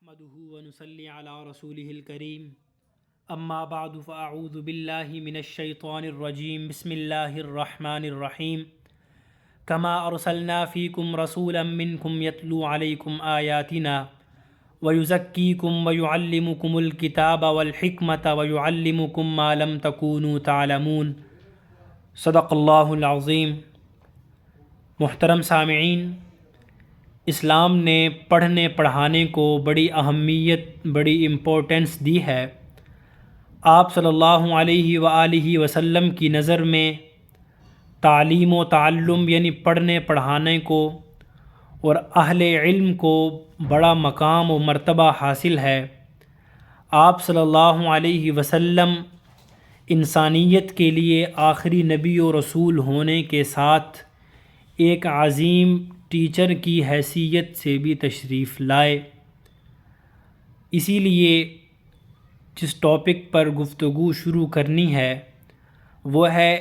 نحمده ونصلي على رسوله الكريم اما بعد فاعوذ بالله من الشيطان الرجيم بسم الله الرحمن الرحيم كما ارسلنا فيكم رسولا منكم يتلو عليكم آياتنا ويزكيكم ويعلمكم الكتاب والحكمة ويعلمكم ما لم تكونوا تعلمون صدق اللہ العظیم۔ محترم سامعین، اسلام نے پڑھنے پڑھانے کو بڑی اہمیت، بڑی امپورٹنس دی ہے۔ آپ صلی اللہ علیہ وآلہ وسلم کی نظر میں تعلیم و تعلم یعنی پڑھنے پڑھانے کو اور اہل علم کو بڑا مقام و مرتبہ حاصل ہے۔ آپ صلی اللہ علیہ وسلم انسانیت کے لیے آخری نبی و رسول ہونے کے ساتھ ایک عظیم ٹیچر کی حیثیت سے بھی تشریف لائے۔ اسی لیے جس ٹاپک پر گفتگو شروع کرنی ہے وہ ہے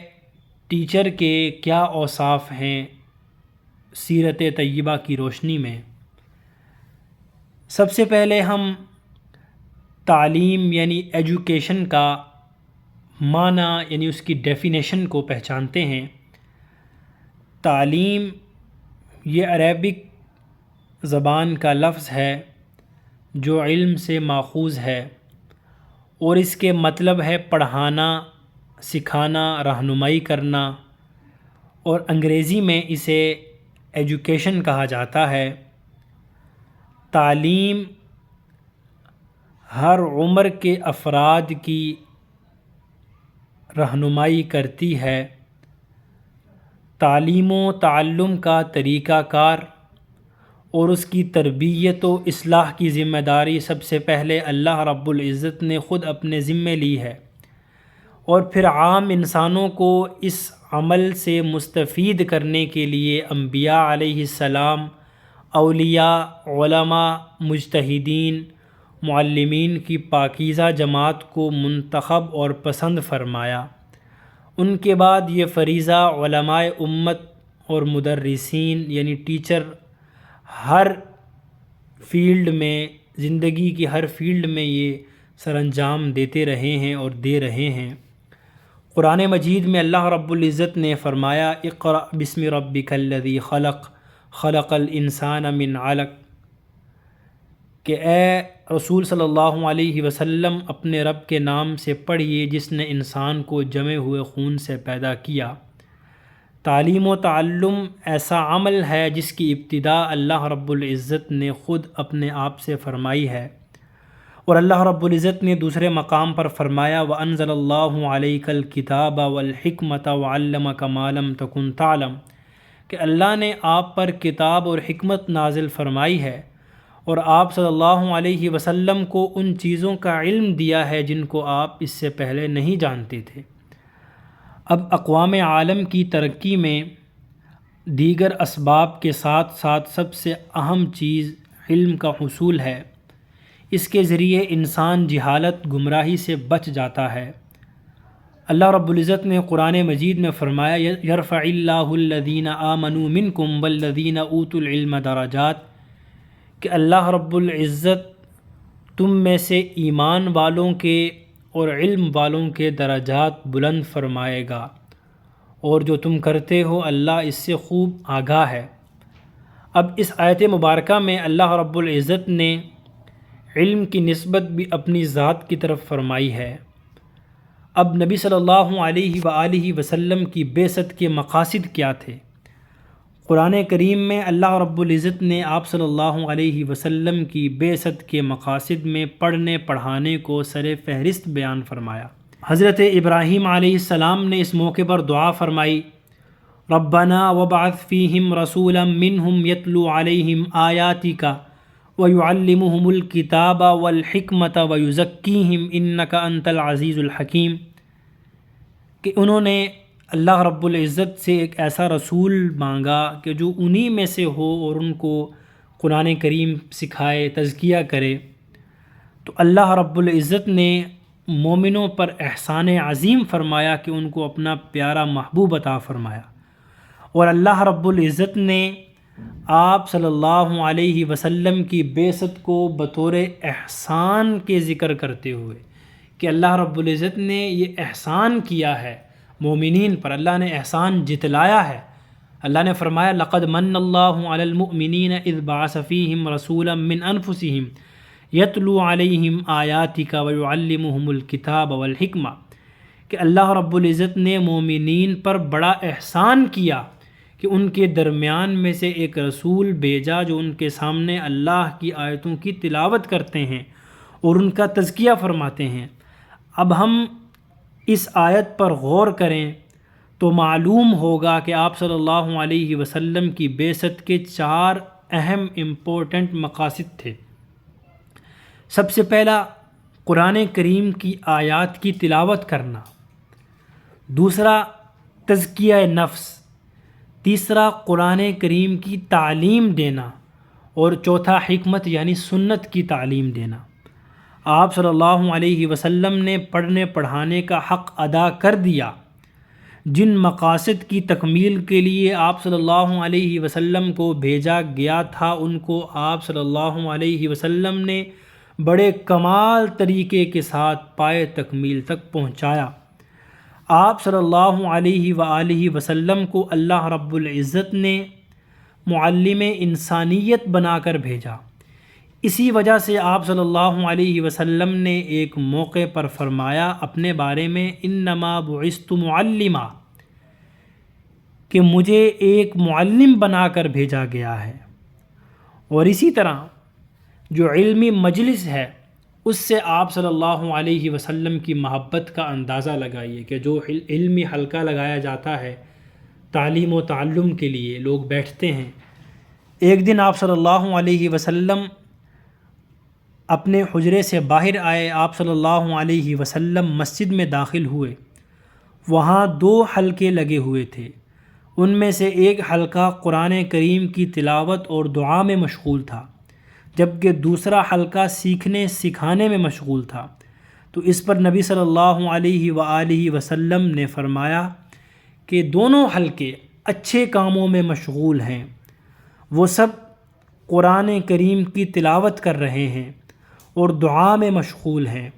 ٹیچر کے کیا اوصاف ہیں سیرت طیبہ کی روشنی میں۔ سب سے پہلے ہم تعلیم یعنی ایجوکیشن کا معنی یعنی اس کی ڈیفینیشن کو پہچانتے ہیں۔ تعلیم یہ عربک زبان کا لفظ ہے جو علم سے ماخوذ ہے اور اس کے مطلب ہے پڑھانا، سکھانا، رہنمائی کرنا، اور انگریزی میں اسے ایجوکیشن کہا جاتا ہے۔ تعلیم ہر عمر کے افراد کی رہنمائی کرتی ہے۔ تعلیم و تعلم کا طریقہ کار اور اس کی تربیت و اصلاح کی ذمہ داری سب سے پہلے اللہ رب العزت نے خود اپنے ذمے لی ہے، اور پھر عام انسانوں کو اس عمل سے مستفید کرنے کے لیے انبیاء علیہ السلام، اولیاء، علماء، مجتہدین، معلمین کی پاکیزہ جماعت کو منتخب اور پسند فرمایا۔ ان کے بعد یہ فریضہ علماء امت اور مدرسین یعنی ٹیچر ہر فیلڈ میں، زندگی کی ہر فیلڈ میں یہ سر انجام دیتے رہے ہیں اور دے رہے ہیں۔ قرآن مجید میں اللہ رب العزت نے فرمایا اقرأ بسم ربک الذی خلق خلق الانسان من علق، کہ اے رسول صلی اللہ علیہ وسلم اپنے رب کے نام سے پڑھیے جس نے انسان کو جمے ہوئے خون سے پیدا کیا۔ تعلیم و تعلم ایسا عمل ہے جس کی ابتدا اللہ رب العزت نے خود اپنے آپ سے فرمائی ہے، اور اللہ رب العزت نے دوسرے مقام پر فرمایا وَأَنزَلَ اللَّهُ عَلَيْكَ الْكِتَابَ وَالْحِكْمَةَ وَعَلَّمَكَ مَا لَمْ تَكُنْ تَعْلَمْ، کہ اللہ نے آپ پر کتاب اور حکمت نازل فرمائی ہے اور آپ صلی اللہ علیہ وسلم کو ان چیزوں کا علم دیا ہے جن کو آپ اس سے پہلے نہیں جانتے تھے۔ اب اقوام عالم کی ترقی میں دیگر اسباب کے ساتھ ساتھ سب سے اہم چیز علم کا حصول ہے۔ اس کے ذریعے انسان جہالت، گمراہی سے بچ جاتا ہے۔ اللہ رب العزت نے قرآن مجید میں فرمایا یرفع اللہ الذین آمنوا منکم والذین اوتوا العلم درجات، کہ اللہ رب العزت تم میں سے ایمان والوں کے اور علم والوں کے درجات بلند فرمائے گا، اور جو تم کرتے ہو اللہ اس سے خوب آگاہ ہے۔ اب اس آیت مبارکہ میں اللہ رب العزت نے علم کی نسبت بھی اپنی ذات کی طرف فرمائی ہے۔ اب نبی صلی اللہ علیہ وآلہ وسلم کی بعثت کے مقاصد کیا تھے؟ قرآن کریم میں اللہ رب العزت نے آپ صلی اللہ علیہ وسلم کی بعثت کے مقاصد میں پڑھنے پڑھانے کو سر فہرست بیان فرمایا۔ حضرت ابراہیم علیہ السلام نے اس موقع پر دعا فرمائی ربنا وابعث فیہم رسولا منہم یتلو علیہم آیاتک ویعلمہم الکتاب والحکمت ویزکیہم انک انت العزیز الحکیم، کہ انہوں نے اللہ رب العزت سے ایک ایسا رسول مانگا کہ جو انہی میں سے ہو اور ان کو قرآن کریم سکھائے، تزکیہ کرے۔ تو اللہ رب العزت نے مومنوں پر احسان عظیم فرمایا کہ ان کو اپنا پیارا محبوب عطا فرمایا، اور اللہ رب العزت نے آپ صلی اللہ علیہ وسلم کی بعثت کو بطور احسان کے ذکر کرتے ہوئے کہ اللہ رب العزت نے یہ احسان کیا ہے مومنین پر، اللہ نے احسان جتلایا ہے۔ اللہ نے فرمایا لقد من اللہ علی المؤمنین اذ بعث فیہم رسولا من انفسہم یتلو علیہم آیاتک ویعلمہم الکتاب والحکمہ، کہ اللہ رب العزت نے مومنین پر بڑا احسان کیا کہ ان کے درمیان میں سے ایک رسول بھیجا جو ان کے سامنے اللہ کی آیتوں کی تلاوت کرتے ہیں اور ان کا تزکیہ فرماتے ہیں۔ اب ہم اس آیت پر غور کریں تو معلوم ہوگا کہ آپ صلی اللہ علیہ وسلم کی بعثت کے 4 اہم امپورٹنٹ مقاصد تھے۔ سب سے پہلا قرآن کریم کی آیات کی تلاوت کرنا، دوسرا تزکیہ نفس، تیسرا قرآن کریم کی تعلیم دینا، اور چوتھا حکمت یعنی سنت کی تعلیم دینا۔ آپ صلی اللہ علیہ وسلم نے پڑھنے پڑھانے کا حق ادا کر دیا۔ جن مقاصد کی تکمیل کے لیے آپ صلی اللہ علیہ وسلم کو بھیجا گیا تھا ان کو آپ صلی اللہ علیہ وسلم نے بڑے کمال طریقے کے ساتھ پائے تکمیل تک پہنچایا۔ آپ صلی اللہ علیہ وآلہ وسلم کو اللہ رب العزت نے معلم انسانیت بنا کر بھیجا۔ اسی وجہ سے آپ صلی اللہ علیہ وسلم نے ایک موقع پر فرمایا اپنے بارے میں انما بعثت معلما، کہ مجھے ایک معلم بنا کر بھیجا گیا ہے۔ اور اسی طرح جو علمی مجلس ہے اس سے آپ صلی اللہ علیہ وسلم کی محبت کا اندازہ لگائیے کہ جو علمی حلقہ لگایا جاتا ہے تعلیم و تعلم کے لیے، لوگ بیٹھتے ہیں۔ ایک دن آپ صلی اللہ علیہ وسلم اپنے حجرے سے باہر آئے، آپ صلی اللہ علیہ وسلم مسجد میں داخل ہوئے، وہاں 2 حلقے لگے ہوئے تھے، ان میں سے ایک حلقہ قرآن کریم کی تلاوت اور دعا میں مشغول تھا، جبکہ دوسرا حلقہ سیکھنے سکھانے میں مشغول تھا۔ تو اس پر نبی صلی اللہ علیہ وآلہ وسلم نے فرمایا کہ دونوں حلقے اچھے کاموں میں مشغول ہیں، وہ سب قرآن کریم کی تلاوت کر رہے ہیں اور دعا میں مشغول ہیں،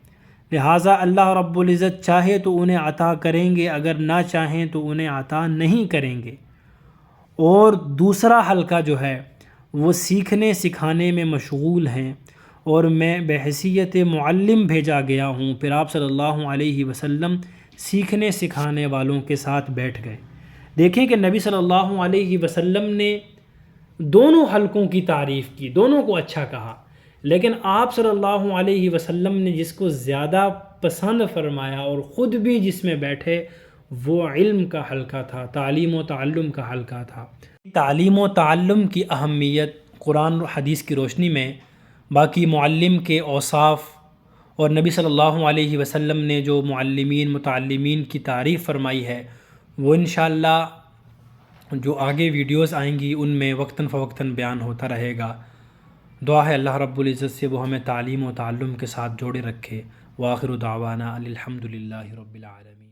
لہٰذا اللہ رب العزت چاہے تو انہیں عطا کریں گے، اگر نہ چاہیں تو انہیں عطا نہیں کریں گے۔ اور دوسرا حلقہ جو ہے وہ سیکھنے سکھانے میں مشغول ہیں، اور میں بحیثیت معلم بھیجا گیا ہوں۔ پھر آپ صلی اللہ علیہ وسلم سیکھنے سکھانے والوں کے ساتھ بیٹھ گئے۔ دیکھیں کہ نبی صلی اللہ علیہ وسلم نے دونوں حلقوں کی تعریف کی، دونوں کو اچھا کہا، لیکن آپ صلی اللہ علیہ وسلم نے جس کو زیادہ پسند فرمایا اور خود بھی جس میں بیٹھے وہ علم کا حلقہ تھا، تعلیم و تعلم کا حلقہ تھا۔ تعلیم و تعلم کی اہمیت قرآن و حدیث کی روشنی میں باقی معلم کے اوصاف اور نبی صلی اللہ علیہ وسلم نے جو معلمین متعلمین کی تعریف فرمائی ہے وہ انشاءاللہ جو آگے ویڈیوز آئیں گی ان میں وقتاً فوقتاً بیان ہوتا رہے گا۔ دعا ہے اللہ رب العزت سے وہ ہمیں تعلیم و تعلم کے ساتھ جوڑے رکھے۔ وآخر دعوانا الحمد للہ رب العالمین۔